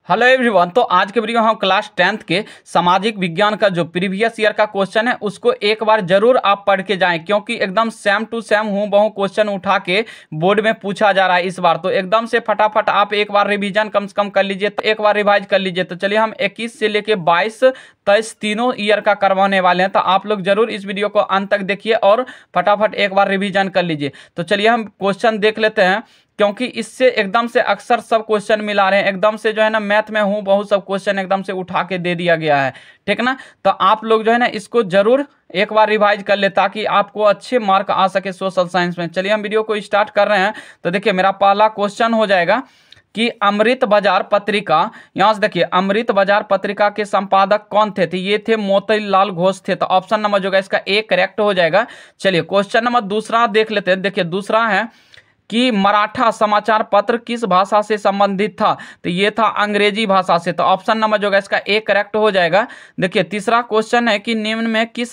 Hello everyone. तो आज के वीडियो हम क्लास 10th के सामाजिक विज्ञान का जो प्रीवियस ईयर का क्वेश्चन है उसको एक बार जरूर आप पढ़ के जाएं, क्योंकि एकदम सेम टू सेम हूबहू क्वेश्चन उठा के बोर्ड में पूछा जा रहा है इस बार। तो एकदम से फटाफट आप एक बार रिवीजन कम से कम कर लीजिए, तो एक बार रिवाइज कर लीजिए। तो चलिए हम 21 से लेके 22, 23 तीनों ईयर का करवाने वाले हैं। तो आप लोग जरूर इस वीडियो को अंत तक देखिए और फटाफट एक बार रिवीजन कर लीजिए। तो चलिए हम क्वेश्चन देख लेते हैं, क्योंकि इससे एकदम से अक्सर सब क्वेश्चन मिला रहे हैं। एकदम से जो है ना मैथ में हूँ बहुत सब क्वेश्चन एकदम से उठा के दे दिया गया है, ठीक ना। तो आप लोग जो है ना इसको जरूर एक बार रिवाइज कर ले ताकि आपको अच्छे मार्क आ सके सोशल साइंस में। चलिए हम वीडियो को स्टार्ट कर रहे हैं। तो देखिए मेरा पहला क्वेश्चन हो जाएगा कि अमृत बाजार पत्रिका, यहां से देखिए अमृत बाजार पत्रिका के संपादक कौन थे? तो ये थे मोतीलाल घोष थे। तो ऑप्शन नंबर जो है इसका ए करेक्ट हो जाएगा। चलिए क्वेश्चन नंबर दूसरा देख लेते हैं। देखिए दूसरा है कि मराठा समाचार पत्र किस भाषा से संबंधित था? तो ये था अंग्रेजी भाषा से। तो ऑप्शन नंबर जो है इसका ए करेक्ट हो जाएगा। देखिए तीसरा क्वेश्चन है कि निम्न में किस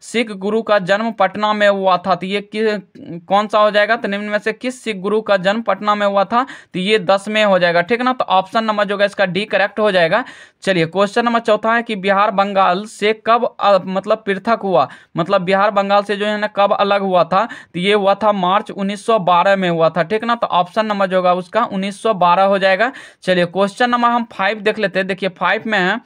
सिख गुरु का जन्म पटना में हुआ था? तो ये कौन सा हो जाएगा? तो निम्न में से किस सिख गुरु का जन्म पटना में हुआ था? तो ये 10 में हो जाएगा, ठीक ना। तो ऑप्शन नंबर जो है इसका डी करेक्ट हो जाएगा। चलिए क्वेश्चन नंबर चौथा है कि बिहार बंगाल से कब मतलब पृथक हुआ, मतलब बिहार बंगाल से जो है ना कब अलग हुआ था? तो ये हुआ था मार्च 1912 में हुआ था, ठीक ना। तो ऑप्शन नंबर जो होगा उसका 1912 हो जाएगा। चलिए क्वेश्चन नंबर हम 5 देख लेते हैं। देखिए 5 में है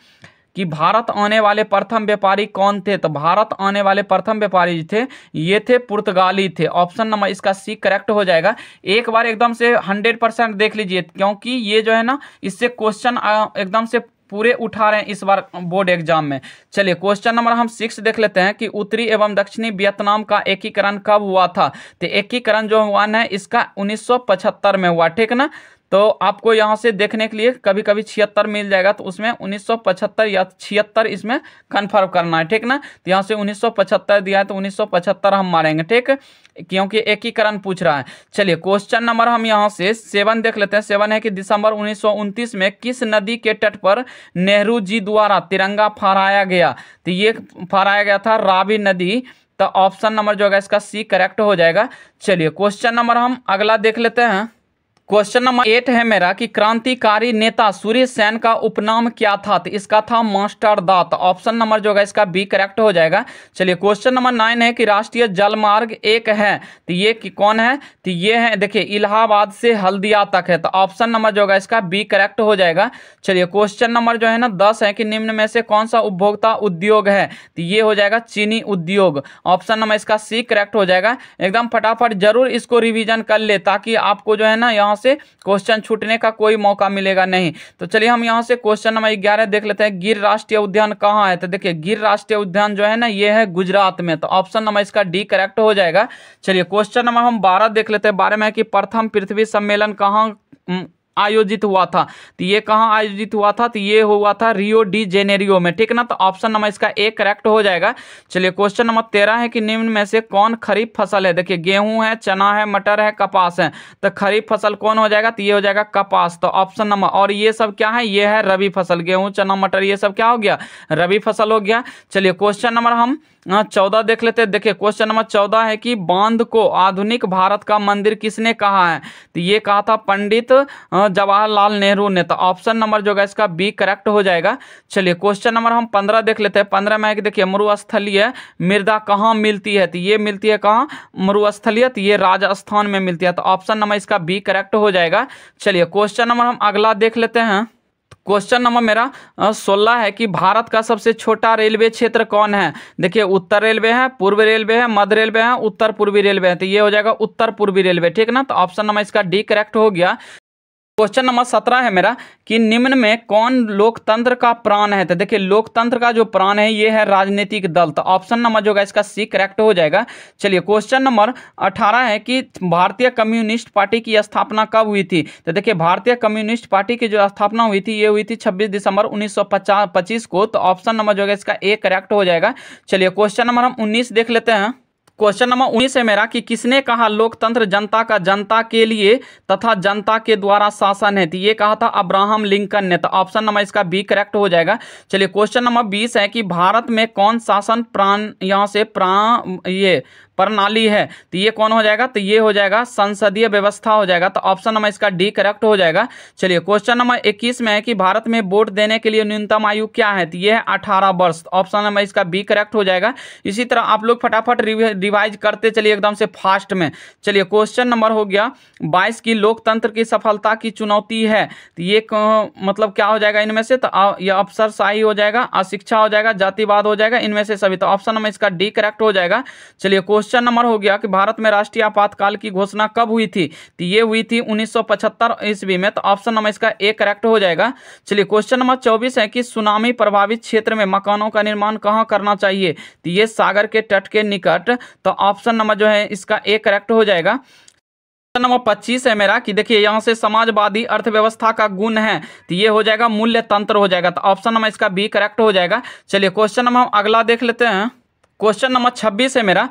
कि भारत आने वाले प्रथम व्यापारी कौन थे? तो भारत आने वाले प्रथम व्यापारी थे ये थे पुर्तगाली थे। ऑप्शन नंबर इसका सी करेक्ट हो जाएगा। एक बार एकदम से 100% देख लीजिए, क्योंकि ये जो है ना इससे क्वेश्चन एकदम से पूरे उठा रहे हैं इस बार बोर्ड एग्जाम में। चलिए क्वेश्चन नंबर हम 6 देख लेते हैं कि उत्तरी एवं दक्षिणी वियतनाम का एकीकरण कब हुआ था? तो एकीकरण जो हुआ है इसका 1975 में हुआ, ठीक ना। तो आपको यहाँ से देखने के लिए कभी कभी 76 मिल जाएगा, तो उसमें 1975 या 76 इसमें कन्फर्म करना है, ठीक ना। तो यहाँ से 1975 दिया है तो 1975 हम मारेंगे, ठीक, क्योंकि एकीकरण पूछ रहा है। चलिए क्वेश्चन नंबर हम यहाँ से 7 देख लेते हैं। 7 है कि दिसंबर 1929 में किस नदी के तट पर नेहरू जी द्वारा तिरंगा फहराया गया? तो ये फहराया गया था रावी नदी। तो ऑप्शन नंबर जो है इसका सी करेक्ट हो जाएगा। चलिए क्वेश्चन नंबर हम अगला देख लेते हैं। क्वेश्चन नंबर 8 है मेरा कि क्रांतिकारी नेता सूर्य सेन का उपनाम क्या था? तो इसका था मास्टर दा। तो ऑप्शन नंबर जो है इसका बी करेक्ट हो जाएगा। चलिए क्वेश्चन नंबर 9 है कि राष्ट्रीय जलमार्ग एक है, तो ये कि कौन है? तो ये है देखिए इलाहाबाद से हल्दिया तक है। तो ऑप्शन नंबर जो है इसका बी करेक्ट हो जाएगा। चलिए क्वेश्चन नंबर जो है ना 10 है कि निम्न में से कौन सा उपभोक्ता उद्योग है? तो ये हो जाएगा चीनी उद्योग। ऑप्शन नंबर इसका सी करेक्ट हो जाएगा। एकदम फटाफट जरूर इसको रिविजन कर ले ताकि आपको जो है ना यहाँ से क्वेश्चन छूटने का कोई मौका मिलेगा नहीं। तो चलिए हम यहां से क्वेश्चन नंबर 11 देख लेते हैं। गिर राष्ट्रीय उद्यान कहां है? तो देखिए गिर राष्ट्रीय उद्यान जो है ना ये है गुजरात में। तो ऑप्शन नंबर इसका डी करेक्ट हो जाएगा। चलिए क्वेश्चन नंबर हम 12 देख लेते हैं। 12 में है कि प्रथम पृथ्वी सम्मेलन कहां आयोजित हुआ था? तो ये कहां आयोजित हुआ था? तो ये हुआ था रियो डी जेनेरियो में, ठीक ना। तो ऑप्शन नंबर इसका ए करेक्ट हो जाएगा। चलिए क्वेश्चन नंबर 13 है कि निम्न में से कौन खरीफ फसल है? देखिए गेहूं है, चना है, मटर है, कपास है। तो खरीफ फसल कौन हो जाएगा? तो ये हो जाएगा कपास। तो ऑप्शन नंबर, और ये सब क्या है? ये है रबी फसल। गेहूं, चना, मटर ये सब क्या हो गया? रबी फसल हो गया। चलिए क्वेश्चन नंबर हम 14 देख लेते हैं। देखिए क्वेश्चन नंबर 14 है कि बांध को आधुनिक भारत का मंदिर किसने कहा है? तो ये कहा था पंडित जवाहरलाल नेहरू ने। तो ऑप्शन नंबर जो है इसका बी करेक्ट हो जाएगा। चलिए क्वेश्चन नंबर हम 15 देख लेते हैं। 15 में है कि देखिए मरुस्थलीय मृदा कहाँ मिलती है? तो ये मिलती है कहाँ? मरुस्थलीय, तो ये राजस्थान में मिलती है। तो ऑप्शन नंबर इसका बी करेक्ट हो जाएगा। चलिए क्वेश्चन नंबर हम अगला देख लेते हैं। क्वेश्चन नंबर मेरा 16 है कि भारत का सबसे छोटा रेलवे क्षेत्र कौन है? देखिए उत्तर रेलवे है, पूर्व रेलवे है, मध्य रेलवे है, उत्तर पूर्वी रेलवे है। तो ये हो जाएगा उत्तर पूर्वी रेलवे, ठीक ना। तो ऑप्शन नंबर इसका डी करेक्ट हो गया। क्वेश्चन नंबर 17 है मेरा कि निम्न में कौन लोकतंत्र का प्राण है? तो देखिए लोकतंत्र का जो प्राण है ये है राजनीतिक दल। तो ऑप्शन नंबर जो है इसका सी करेक्ट हो जाएगा। चलिए क्वेश्चन नंबर 18 है कि भारतीय कम्युनिस्ट पार्टी की स्थापना कब हुई थी? तो देखिए भारतीय कम्युनिस्ट पार्टी की जो स्थापना हुई थी ये हुई थी 26 दिसंबर 1925 को। तो ऑप्शन नंबर जो है इसका ए करेक्ट हो जाएगा। चलिए क्वेश्चन नंबर हम 19 देख लेते हैं। क्वेश्चन नंबर 19 है मेरा कि किसने कहा लोकतंत्र जनता का जनता के लिए तथा जनता के द्वारा शासन है? तो ये कहा था अब्राहम लिंकन ने। तो ऑप्शन नंबर इसका बी करेक्ट हो जाएगा। चलिए क्वेश्चन नंबर 20 है कि भारत में कौन शासन प्राण यहाँ से प्रणाली है। तो ये कौन हो जाएगा, तो ये हो जाएगा संसदीय व्यवस्था हो जाएगा। तो ऑप्शन नंबर इसका डी करेक्ट हो जाएगा। चलिए क्वेश्चन नंबर 21 में है कि भारत में वोट देने के लिए न्यूनतम आयु क्या है, तो ये है 18 वर्ष। ऑप्शन नंबर इसका बी करेक्ट हो जाएगा। इसी तरह आप लोग फटाफट रिवाइज करते चलिए एकदम से फास्ट में। चलिए क्वेश्चन नंबर हो गया 22 की लोकतंत्र की सफलता की चुनौती है, तो ये मतलब क्या हो जाएगा इनमें से, तो यह अफसरशाही हो जाएगा, अशिक्षा हो जाएगा, जातिवाद हो जाएगा, इनमें से सभी। तो ऑप्शन नंबर इसका डी करेक्ट हो जाएगा। चलिए क्वेश्चन नंबर हो गया कि भारत में राष्ट्रीय आपातकाल की घोषणा कब हुई थी, तो ये हुई थी 1975 ईस्वी में। तो ऑप्शन नंबर इसका ए करेक्ट हो जाएगा। चलिए क्वेश्चन नंबर 24 है कि सुनामी प्रभावित क्षेत्र में मकानों का निर्माण कहां करना चाहिए, तो ये सागर के तट के निकट। तो ऑप्शन नंबर जो है इसका ए करेक्ट हो जाएगा। नंबर 25 है मेरा कि देखिए यहां से समाजवादी अर्थव्यवस्था का गुण है, तो ये हो जाएगा मूल्य तंत्र हो जाएगा। तो ऑप्शन नंबर इसका बी करेक्ट हो जाएगा। चलिए क्वेश्चन नंबर हम अगला देख लेते हैं। क्वेश्चन नंबर 26 है मेरा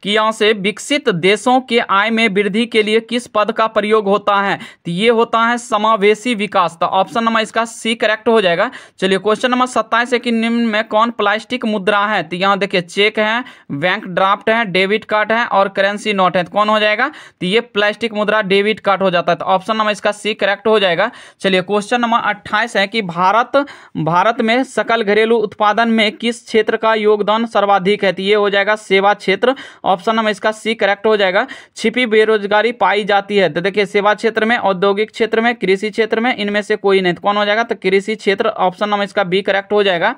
कि यहाँ से विकसित देशों के आय में वृद्धि के लिए किस पद का प्रयोग होता है, तो ये होता है समावेशी विकास। तो ऑप्शन नंबर इसका सी करेक्ट हो जाएगा। चलिए क्वेश्चन नंबर 27 है कि निम्न में कौन प्लास्टिक मुद्रा है, तो यहाँ देखिए चेक है, बैंक ड्राफ्ट है, डेबिट कार्ड है और करेंसी नोट है, तो कौन हो जाएगा, तो ये प्लास्टिक मुद्रा डेबिट कार्ड हो जाता है। तो ऑप्शन नंबर इसका सी करेक्ट हो जाएगा। चलिए क्वेश्चन नंबर 28 है कि भारत में सकल घरेलू उत्पादन में किस क्षेत्र का योगदान सर्वाधिक है, तो ये हो जाएगा सेवा क्षेत्र। ऑप्शन नंबर इसका सी करेक्ट हो जाएगा। छिपी बेरोजगारी पाई जाती है, तो देखिए सेवा क्षेत्र में, औद्योगिक क्षेत्र में, कृषि क्षेत्र में, इनमें से कोई नहीं, तो कौन हो जाएगा, तो कृषि क्षेत्र। ऑप्शन नंबर इसका बी करेक्ट हो जाएगा।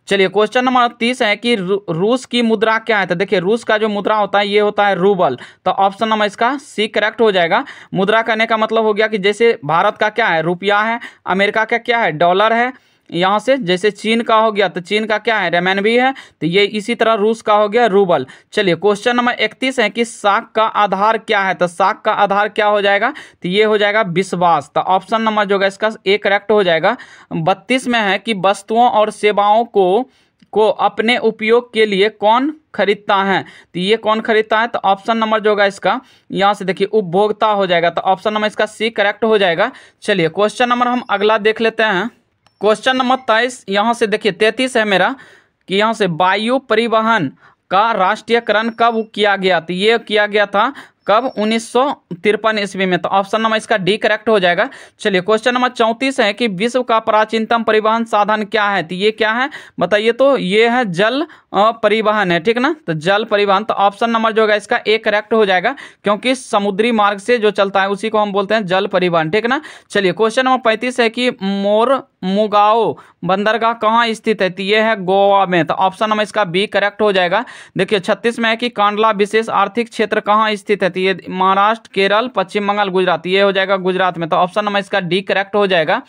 चलिए क्वेश्चन नंबर 30 है कि रूस की मुद्रा क्या है, तो देखिए रूस का जो मुद्रा होता है ये होता है रूबल। तो ऑप्शन नंबर इसका सी करेक्ट हो जाएगा। मुद्रा कहने का मतलब हो गया कि जैसे भारत का क्या है, रुपया है, अमेरिका का क्या है, डॉलर है, यहाँ से जैसे चीन का हो गया तो चीन का क्या है, रेमनबी है, तो ये इसी तरह रूस का हो गया रूबल। चलिए क्वेश्चन नंबर 31 है कि साख का आधार क्या है, तो साख का आधार क्या हो जाएगा, तो ये हो जाएगा विश्वास। तो ऑप्शन नंबर जो है इसका ए करेक्ट हो जाएगा। 32 में है कि वस्तुओं और सेवाओं को अपने उपयोग के लिए कौन खरीदता है, तो ये कौन खरीदता है, तो ऑप्शन नंबर जो होगा इसका यहाँ से देखिए उपभोक्ता हो जाएगा। तो ऑप्शन नंबर इसका सी करेक्ट हो जाएगा। चलिए क्वेश्चन नंबर हम अगला देख लेते हैं। क्वेश्चन नंबर 23 यहाँ से देखिए 33 है मेरा कि यहाँ से वायु परिवहन का राष्ट्रीयकरण कब किया गया, तो ये किया गया था कब, 1953 ईस्वी में। तो ऑप्शन नंबर इसका डी करेक्ट हो जाएगा। चलिए क्वेश्चन नंबर 34 है कि विश्व का प्राचीनतम परिवहन साधन क्या है, तो ये क्या है बताइए, तो ये है जल परिवहन है, ठीक ना, तो जल परिवहन। तो ऑप्शन नंबर जो होगा इसका ए करेक्ट हो जाएगा, क्योंकि समुद्री मार्ग से जो चलता है उसी को हम बोलते हैं जल परिवहन, ठीक ना। चलिए क्वेश्चन नंबर 35 है कि मुगाओ बंदरगाह कहाँ स्थित है, तो ये है गोवा में। तो ऑप्शन नंबर इसका बी करेक्ट हो जाएगा। देखिए 36 में है कि कांडला विशेष आर्थिक क्षेत्र कहाँ स्थित है, ये महाराष्ट्र, केरल, पश्चिम बंगाल, गुजरात, ये हो जाएगा गुजरात में। तो ऑप्शन नंबर इसका डी करेक्ट हो जाएगा।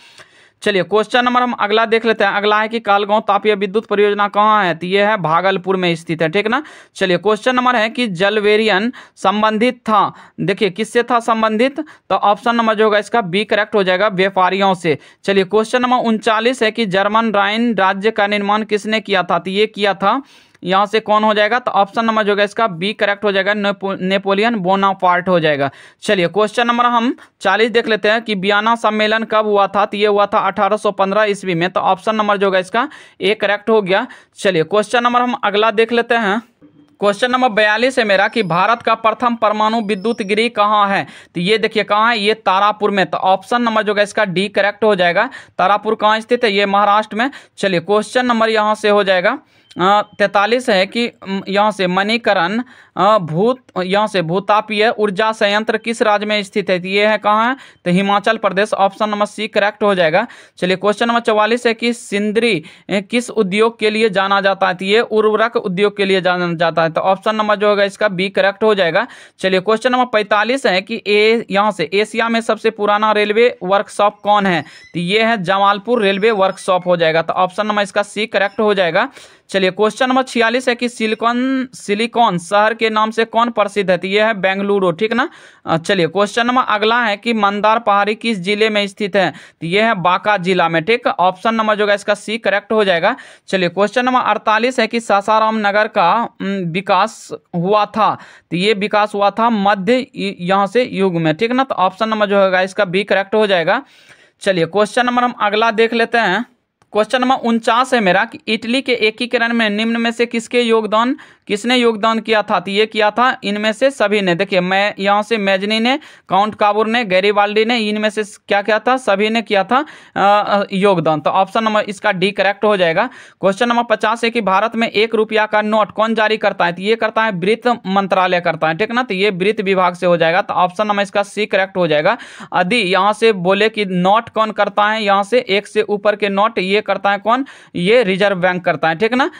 चलिए क्वेश्चन नंबर हम अगला देख लेते हैं। अगला है कि कालगांव तापीय विद्युत परियोजना कहाँ है, तो ये है भागलपुर में स्थित है, ठीक ना। चलिए क्वेश्चन नंबर है कि जलवेरियन संबंधित था, देखिए किससे था संबंधित, तो ऑप्शन नंबर जो होगा इसका बी करेक्ट हो जाएगा, व्यापारियों से। चलिए क्वेश्चन नंबर 39 है कि जर्मन राइन राज्य का निर्माण किसने किया था, तो ये किया था यहाँ से कौन हो जाएगा, तो ऑप्शन नंबर जो है इसका बी करेक्ट हो जाएगा, नेपोलियन बोनापार्ट हो जाएगा। चलिए क्वेश्चन नंबर हम 40 देख लेते हैं कि वियना सम्मेलन कब हुआ था, तो ये हुआ था 1815 ईस्वी में। तो ऑप्शन नंबर जो है इसका ए करेक्ट हो गया। चलिए क्वेश्चन नंबर हम अगला देख लेते हैं। क्वेश्चन नंबर 42 है मेरा कि भारत का प्रथम परमाणु विद्युत गृह कहाँ है, तो ये देखिए कहाँ है, ये तारापुर में। तो ऑप्शन नंबर जो है इसका डी करेक्ट हो जाएगा। तारापुर कहाँ स्थित है, ये महाराष्ट्र में। चलिए क्वेश्चन नंबर यहाँ से हो जाएगा 43 है कि यहाँ से मणिकरण यहाँ से भूतापीय ऊर्जा संयंत्र किस राज्य में स्थित है, तो ये है कहाँ है, तो Himachal Pradesh. Option number C correct हो जाएगा। चलिए क्वेश्चन नंबर 44 है कि सिंदरी किस उद्योग के लिए जाना जाता है, तो ये उर्वरक उद्योग के लिए जाना जाता है। तो ऑप्शन नंबर जो होगा इसका बी करेक्ट हो जाएगा। चलिए क्वेश्चन नंबर 45 है कि यहाँ से एशिया में सबसे पुराना रेलवे वर्कशॉप कौन है, तो ये है जमालपुर रेलवे वर्कशॉप हो जाएगा। तो ऑप्शन नंबर इसका सी करेक्ट हो जाएगा। चलिए क्वेश्चन नंबर 46 है कि सिलिकॉन शहर के नाम से कौन प्रसिद्ध है, तो ये है बेंगलुरु, ठीक ना। चलिए क्वेश्चन नंबर अगला है कि मंदार पहाड़ी किस जिले में स्थित है, तो ये है बांका जिला में, ठीक। ऑप्शन नंबर जो है इसका सी करेक्ट हो जाएगा। चलिए क्वेश्चन नंबर 48 है कि सासाराम नगर का विकास हुआ था, तो ये विकास हुआ था मध्य यहाँ से युग में, ठीक ना। तो ऑप्शन नंबर जो होगा इसका बी करेक्ट हो जाएगा। चलिए क्वेश्चन नंबर हम अगला देख लेते हैं। क्वेश्चन नंबर 49 है मेरा कि इटली के एकीकरण में निम्न में से किसने योगदान किया था? तो ये किया था इनमें से सभी ने। देखिए मैं यहाँ से मैजनी ने, काउंट काबूर ने, गैरीबाल्डी ने, इनमें से क्या किया था? सभी ने किया था योगदान। तो ऑप्शन नंबर इसका डी करेक्ट हो जाएगा। क्वेश्चन नंबर 50 है कि भारत में 1 रुपया का नोट कौन जारी करता है? तो ये करता है वित्त मंत्रालय करता है, ठीक ना। तो ये वित्त विभाग से हो जाएगा। तो ऑप्शन नंबर इसका सी करेक्ट हो जाएगा। यदि यहाँ से बोले कि नोट कौन करता है, यहाँ से 1 से ऊपर के नोट ये करता है कौन? ये रिजर्व बैंक करता है, ठीक ना।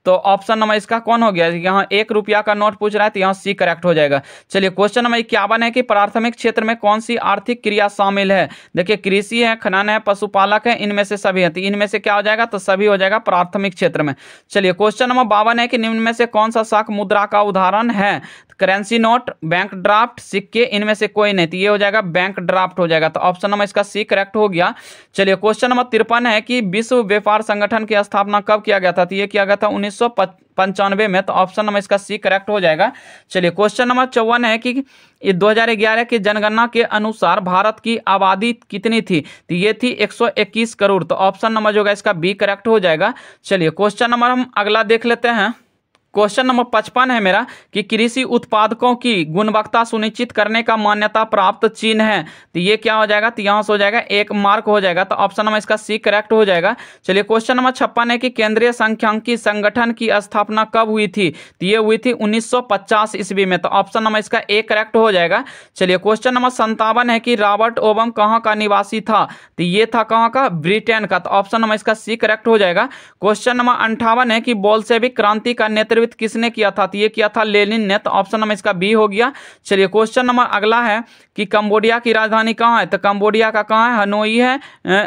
तो ऑप्शन नंबर इसका कौन हो गया? यहाँ 1 रुपया का नोट पूछ रहा है तो यहाँ सी करेक्ट हो जाएगा। चलिए क्वेश्चन नंबर 51 है कि प्राथमिक क्षेत्र में कौन सी आर्थिक क्रिया शामिल है? देखिए कृषि है, खनन है, पशुपालक है, इनमें से सभी है। तो इनमें से क्या हो जाएगा? तो सभी हो जाएगा प्राथमिक क्षेत्र में। चलिए क्वेश्चन नंबर 52 है कि निम्न में से कौन सा शाख मुद्रा का उदाहरण है? करेंसी नोट, बैंक ड्राफ्ट, सिक्के, इनमें से कोई नहीं। तो ये हो जाएगा बैंक ड्राफ्ट हो जाएगा। तो ऑप्शन नंबर इसका सी करेक्ट हो गया। चलिए क्वेश्चन नंबर 53 है कि विश्व व्यापार संगठन की स्थापना कब किया गया था? तो ये किया गया था 1995 में। तो ऑप्शन नंबर इसका सी करेक्ट हो जाएगा। चलिए क्वेश्चन नंबर 54 है कि 2011 की जनगणना के अनुसार भारत की आबादी कितनी थी? तो ये थी 121 करोड़। तो ऑप्शन नंबर जो होगा इसका बी करेक्ट हो जाएगा। चलिए क्वेश्चन नंबर हम अगला देख लेते हैं। क्वेश्चन नंबर 55 है मेरा कि कृषि उत्पादकों की गुणवत्ता सुनिश्चित करने का मान्यता प्राप्त चिन्ह है। तो ये क्या हो जाएगा? तो यहाँ से हो जाएगा 1 मार्क हो जाएगा। तो ऑप्शन नंबर इसका सी करेक्ट हो जाएगा। चलिए क्वेश्चन नंबर 56 है कि केंद्रीय सांख्यिकी संगठन की स्थापना कब हुई थी? तो ये हुई थी 1950 ईस्वी में। तो ऑप्शन नंबर इसका ए करेक्ट हो जाएगा। चलिए क्वेश्चन नंबर 57 है कि रॉबर्ट ओबम कहाँ का निवासी था? तो ये था कहाँ का? ब्रिटेन का। तो ऑप्शन नंबर इसका सी करेक्ट हो जाएगा। क्वेश्चन नंबर 58 है कि बोल्शेविक क्रांति का नेतृत्व किसने किया था? तो ये किया था लेनिन ने। तो ऑप्शन नंबर इसका बी हो गया। चलिए क्वेश्चन नंबर अगला है कि कंबोडिया की राजधानी कहाँ है? तो कंबोडिया का कहाँ है? हनोई है,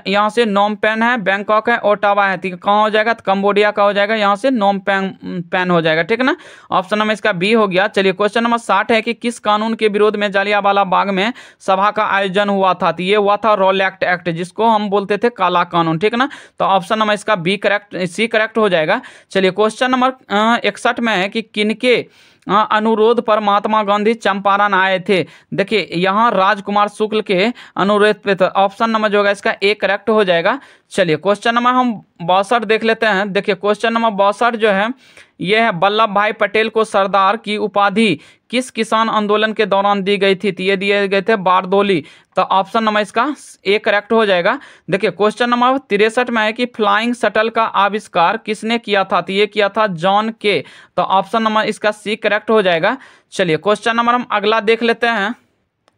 यहाँ से नोम पेन है, बैंकॉक है, ओटावा है। तो कहाँ हो जाएगा? तो कंबोडिया का हो जाएगा, यहाँ से नोम पेन हो जाएगा, ठीक ना। ऑप्शन नंबर इसका बी हो गया। चलिए क्वेश्चन नंबर 60 है कि किस कानून के विरोध में जलियांवाला बाग में सभा का आयोजन हुआ था? तो ये हुआ था रोलैक्ट एक्ट, जिसको हम बोलते थे काला कानून, ठीक ना। तो ऑप्शन नंबर इसका बी करेक्ट, सी करेक्ट हो जाएगा। चलिए क्वेश्चन नंबर 61 में है कि किनके अनुरोध पर महात्मा गांधी चंपारण आए थे? देखिए यहाँ राजकुमार शुक्ल के अनुरोध पे। तो ऑप्शन नंबर जो होगा इसका ए करेक्ट हो जाएगा। चलिए क्वेश्चन नंबर हम 62 देख लेते हैं। देखिए क्वेश्चन नंबर 62 जो है ये है वल्लभ भाई पटेल को सरदार की उपाधि किस किसान आंदोलन के दौरान दी गई थी? तो ये दिए गए थे बारदोली। तो ऑप्शन नंबर इसका ए करेक्ट हो जाएगा। देखिए क्वेश्चन नंबर 63 में है कि फ्लाइंग शटल का आविष्कार किसने किया था? तो ये किया था जॉन के। तो ऑप्शन नंबर इसका सी करेक्ट हो जाएगा। चलिए क्वेश्चन नंबर हम अगला देख लेते हैं।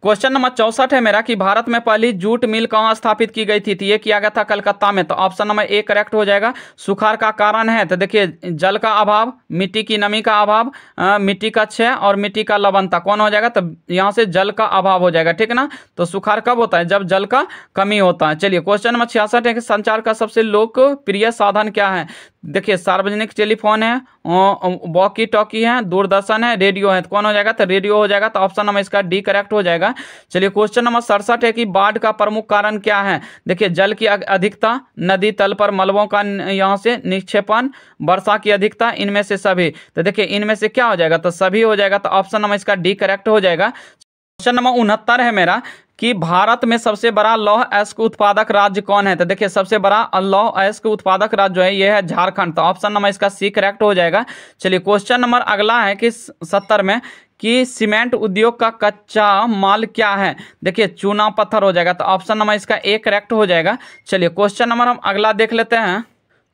क्वेश्चन नंबर 64 है मेरा कि भारत में पहली जूट मिल कहाँ स्थापित की गई थी? तो ये किया गया था कलकत्ता में। तो ऑप्शन नंबर ए करेक्ट हो जाएगा। सुखाड़ का कारण है? तो देखिए जल का अभाव, मिट्टी की नमी का अभाव, मिट्टी का क्षय और मिट्टी का लवणता। कौन हो जाएगा? तो यहाँ से जल का अभाव हो जाएगा, ठीक ना। तो सुखाड़ कब होता है? जब जल का कमी होता है। चलिए क्वेश्चन नंबर 66 है कि संचार का सबसे लोकप्रिय साधन क्या है? देखिए सार्वजनिक टेलीफोन है, वॉकी टॉकी है, दूरदर्शन है, रेडियो है। तो कौन हो जाएगा? तो रेडियो हो जाएगा। तो ऑप्शन नंबर इसका डी करेक्ट हो जाएगा। चलिए क्वेश्चन नंबर 67 है कि बाढ़ का प्रमुख कारण क्या है? देखिए जल की अधिकता, नदी तल पर मलबों का यहाँ से निक्षेपण, वर्षा की अधिकता, इनमें से सभी। तो देखिए इनमें से क्या हो जाएगा? तो सभी हो जाएगा। तो ऑप्शन नंबर इसका डी करेक्ट हो जाएगा। क्वेश्चन नंबर 69 है मेरा कि भारत में सबसे बड़ा लौह अयस्क उत्पादक राज्य कौन है? तो देखिए सबसे बड़ा लौह अयस्क उत्पादक राज्य जो है ये है झारखंड। तो ऑप्शन नंबर इसका सी करेक्ट हो जाएगा। चलिए क्वेश्चन नंबर अगला है कि 70 में कि सीमेंट उद्योग का कच्चा माल क्या है? देखिए चूना पत्थर हो जाएगा। तो ऑप्शन नंबर इसका ए करेक्ट हो जाएगा। चलिए क्वेश्चन नंबर हम अगला देख लेते हैं।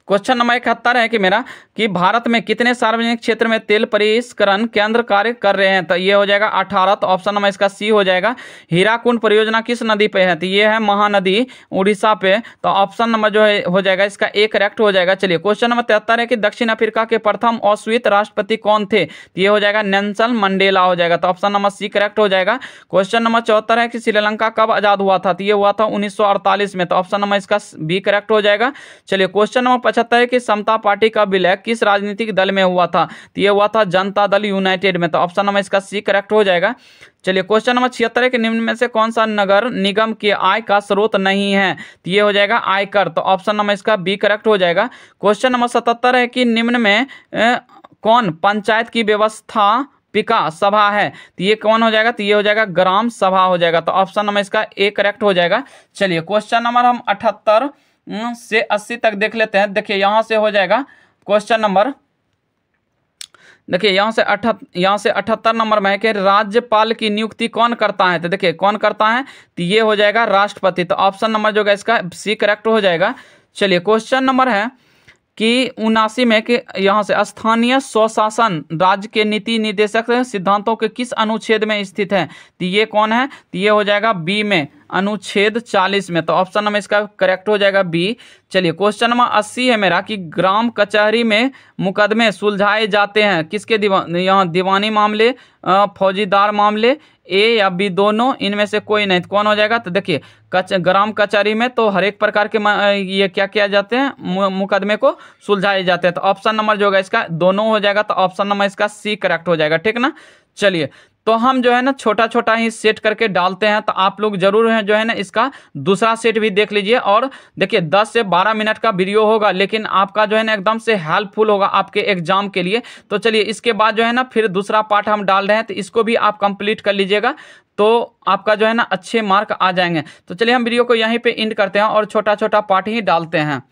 क्वेश्चन नंबर 71 है कि मेरा कि भारत में कितने सार्वजनिक क्षेत्र में तेल परिष्करण केंद्र कार्य कर रहे हैं? तो ये हो जाएगा 18। तो ऑप्शन नंबर इसका सी हो जाएगा। हीराकुंड परियोजना किस नदी पे है? तो ये है महानदी, उड़ीसा पे। तो ऑप्शन नंबर जो है हो जाएगा इसका ए करेक्ट हो जाएगा। चलिए क्वेश्चन नंबर 73 है कि दक्षिण अफ्रीका के प्रथम अश्वेत राष्ट्रपति कौन थे? तो ये हो जाएगा नेल्सन मंडेला हो जाएगा। तो ऑप्शन नंबर सी करेक्ट हो जाएगा। क्वेश्चन नंबर 74 है कि श्रीलंका कब आजाद हुआ था? तो ये हुआ था 1948 में। तो ऑप्शन नंबर इसका बी करेक्ट हो जाएगा। चलिए क्वेश्चन नंबर 75 है कि समता पार्टी का विलय किस राजनीतिक दल में हुआ था? तो ये हुआ था जनता दल यूनाइटेड में। तो ऑप्शन नंबर इसका सी करेक्ट हो जाएगा। चलिए क्वेश्चन नंबर 76 है कि निम्न में से कौन सा नगर निगम के आय का स्रोत नहीं है? तो ये हो जाएगा आयकर। तो ऑप्शन नंबर इसका बी करेक्ट हो जाएगा। क्वेश्चन नंबर 77 है कि निम्न में कौन पंचायत की व्यवस्था पिका सभा है? तो ये कौन हो जाएगा? तो ये हो जाएगा ग्राम सभा हो जाएगा। तो ऑप्शन नंबर इसका ए करेक्ट हो जाएगा। चलिए क्वेश्चन नंबर हम 78 से 80 तक देख लेते हैं। देखिए यहाँ से हो जाएगा क्वेश्चन नंबर, देखिए यहाँ से 78 नंबर में है कि राज्यपाल की नियुक्ति कौन करता है। तो देखिए कौन करता है, तो ये हो जाएगा राष्ट्रपति। तो ऑप्शन नंबर जो है इसका सी करेक्ट हो जाएगा। चलिए क्वेश्चन नंबर है कि 79 में कि यहाँ से स्थानीय स्वशासन राज्य के नीति निर्देशक सिद्धांतों के किस अनुच्छेद में स्थित है। तो ये कौन है, तो ये हो जाएगा बी में, अनुच्छेद 40 में। तो ऑप्शन नंबर इसका करेक्ट हो जाएगा बी। चलिए क्वेश्चन नंबर 80 है मेरा कि ग्राम कचहरी में मुकदमे सुलझाए जाते हैं किसके यहाँ दीवानी मामले, फौजीदार मामले, ए या बी दोनों, इनमें से कोई नहीं। तो कौन हो जाएगा, तो देखिए ग्राम कचहरी में तो हर एक प्रकार के ये क्या किया जाते हैं, मुकदमे को सुलझाए जाते हैं। तो ऑप्शन नंबर जो होगा इसका दोनों हो जाएगा। तो ऑप्शन नंबर इसका सी करेक्ट हो जाएगा, ठीक ना। चलिए तो हम जो है ना छोटा छोटा ही सेट करके डालते हैं, तो आप लोग जरूर है जो है ना इसका दूसरा सेट भी देख लीजिए। और देखिए 10 से 12 मिनट का वीडियो होगा, लेकिन आपका जो है ना एकदम से हेल्पफुल होगा आपके एग्जाम के लिए। तो चलिए इसके बाद जो है ना फिर दूसरा पार्ट हम डाल रहे हैं, तो इसको भी आप कंप्लीट कर लीजिएगा, तो आपका जो है ना अच्छे मार्क आ जाएंगे। तो चलिए हम वीडियो को यहीं पे एंड करते हैं और छोटा छोटा पार्ट ही डालते हैं।